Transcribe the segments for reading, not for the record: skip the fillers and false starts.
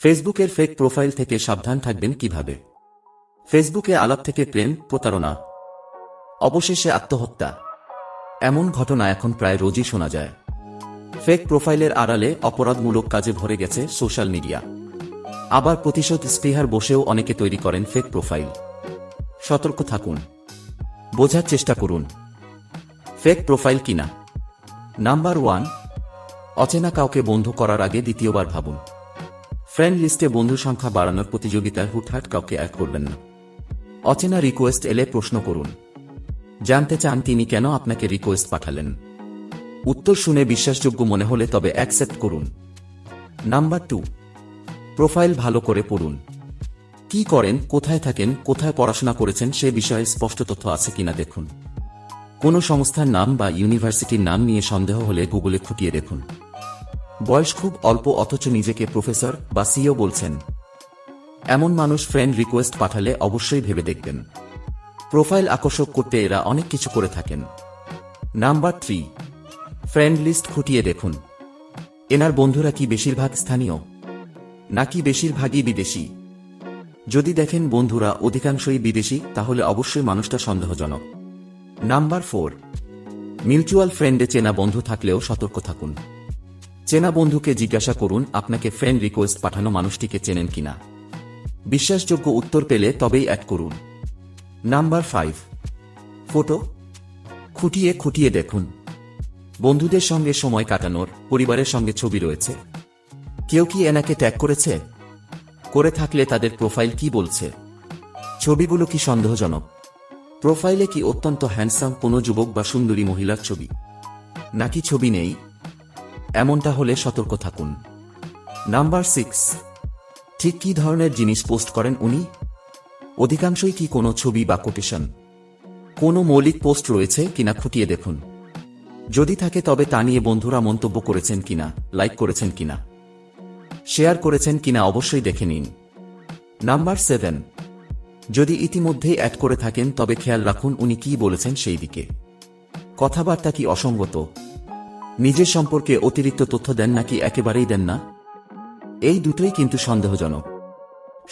ফেসবুকের fake profile থেকে সাবধান থাকবেন কিভাবে? ফেসবুকে আলাপ থেকে প্রেম, প্রতারণা, অবশেষে আত্মহত্যা, এমন ঘটনা এখন প্রায় রোজই শোনা যায়। ফেক প্রোফাইলের আড়ালে অপরাধমূলক কাজে ভরে গেছে সোশ্যাল মিডিয়া। আবার প্রতিশোধ স্পৃহার বসেও অনেকে তৈরি করেন ফেক প্রোফাইল। সতর্ক থাকুন, বোঝার চেষ্টা করুন ফেক প্রোফাইল কিনা। নাম্বার 1, অচেনা কাউকে বন্ধু করার আগে দ্বিতীয়বার ভাবুন। ফ্রেন্ড লিস্টে বন্ধু সংখ্যা বাড়ানোর প্রতিযোগিতায় হুটহাট কাউকে অ্যাড করবেন না। অচেনা রিকোয়েস্ট এলে প্রশ্ন করুন, জানতে চান তিনি কেন আপনাকে রিকোয়েস্ট পাঠালেন। উত্তর শুনে বিশ্বাসযোগ্য মনে হলে তবে অ্যাকসেপ্ট করুন। নাম্বার 2, প্রোফাইল ভালো করে পড়ুন। কি করেন, কোথায় থাকেন, কোথায় পড়াশোনা করেছেন সে বিষয়ে স্পষ্ট তথ্য আছে কিনা দেখুন। কোনো সংস্থার নাম বা ইউনিভার্সিটির নাম নিয়ে সন্দেহ হলে গুগলে খুঁটিয়ে দেখুন। বয়স খুব অল্প অথচ নিজেকে প্রফেসর বা সিইও বলছেন, এমন মানুষ ফ্রেন্ড রিকোয়েস্ট পাঠালে অবশ্যই ভেবে দেখবেন। প্রোফাইল আকর্ষক করতে এরা অনেক কিছু করে থাকেন। নাম্বার 3, ফ্রেন্ড লিস্ট খুঁটিয়ে দেখুন। এনার বন্ধুরা কি বেশিরভাগ স্থানীয় নাকি বেশিরভাগই বিদেশি? যদি দেখেন বন্ধুরা অধিকাংশই বিদেশি তাহলে অবশ্যই মানুষটা সন্দেহজনক। নাম্বার 4, মিউচুয়াল ফ্রেন্ডে চেনা বন্ধু থাকলেও সতর্ক থাকুন। চেনা বন্ধুকে জিজ্ঞাসা করুন আপনাকে ফ্রেন্ড রিকোয়েস্ট পাঠানো মানুষটিকে চেনেন কিনা। বিশ্বাসযোগ্য উত্তর পেলে তবেই অ্যাড করুন। নাম্বার 5, ফটো খুঁটিয়ে খুঁটিয়ে দেখুন। বন্ধুদের সঙ্গে সময় কাটানোর, পরিবারের সঙ্গে ছবি রয়েছে। কেউ কি এনাকে ট্যাগ করেছে? করে থাকলে তাদের প্রোফাইল কি বলছে? ছবিগুলো কি সন্দেহজনক? প্রোফাইলে কি অত্যন্ত হ্যান্ডসাম কোনো যুবক বা সুন্দরী মহিলার ছবি, নাকি ছবি নেই? এমনটা হলে সতর্ক থাকুন। নাম্বার 6, ঠিক কী ধরনের জিনিস পোস্ট করেন উনি? অধিকাংশই কি কোনো ছবি বা কোটেশন, কোনো মৌলিক পোস্ট রয়েছে কিনা খুঁটিয়ে দেখুন। যদি থাকে তবে তা নিয়ে বন্ধুরা মন্তব্য করেছেন কিনা, লাইক করেছেন কিনা, শেয়ার করেছেন কিনা অবশ্যই দেখে নিন। নাম্বার 7, যদি ইতিমধ্যেই অ্যাড করে থাকেন তবে খেয়াল রাখুন উনি কি বলেছেন সেই দিকে। কথাবার্তা কি অসঙ্গত? নিজের সম্পর্কে অতিরিক্ত তথ্য দেন নাকি একেবারেই দেন না? এই দুটোই কিন্তু সন্দেহজনক।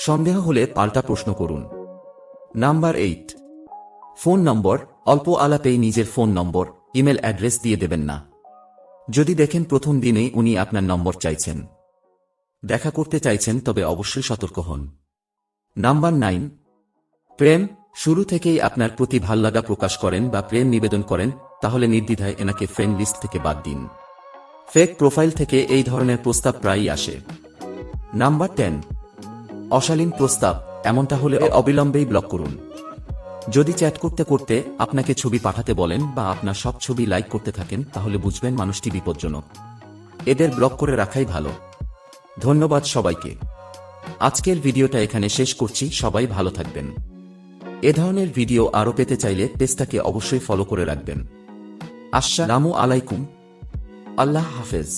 সন্দেহ হলে পাল্টা প্রশ্ন করুন। নাম্বার 8, ফোন নম্বর, অল্প আলাপেই নিজের ফোন নম্বর, ইমেল অ্যাড্রেস দিয়ে দেবেন না। যদি দেখেন প্রথম দিনেই উনি আপনার নম্বর চাইছেন, দেখা করতে চাইছেন তবে অবশ্যই সতর্ক হন। নাম্বার 9, প্রেম, শুরু থেকেই আপনার প্রতি ভাললাগা প্রকাশ করেন বা প্রেম নিবেদন করেন তাহলে নির্দ্বিধায় এনাকে ফ্রেন্ড লিস্ট থেকে বাদ দিন। ফেক প্রোফাইল থেকে এই ধরনের প্রস্তাব প্রায়ই আসে। নাম্বার 10, অশালীন প্রস্তাব, এমনটা হলে অবিলম্বেই ব্লক করুন। যদি চ্যাট করতে করতে আপনাকে ছবি পাঠাতে বলেন বা আপনার সব ছবি লাইক করতে থাকেন তাহলে বুঝবেন মানুষটি বিপজ্জনক। এদের ব্লক করে রাখাই ভালো। ধন্যবাদ সবাইকে। আজকের ভিডিওটা এখানে শেষ করছি। সবাই ভালো থাকবেন। এ ধরনের ভিডিও আরও পেতে চাইলে পেজটাকে অবশ্যই ফলো করে রাখবেন। আসসালামু আলাইকুম। আল্লাহ হাফেজ।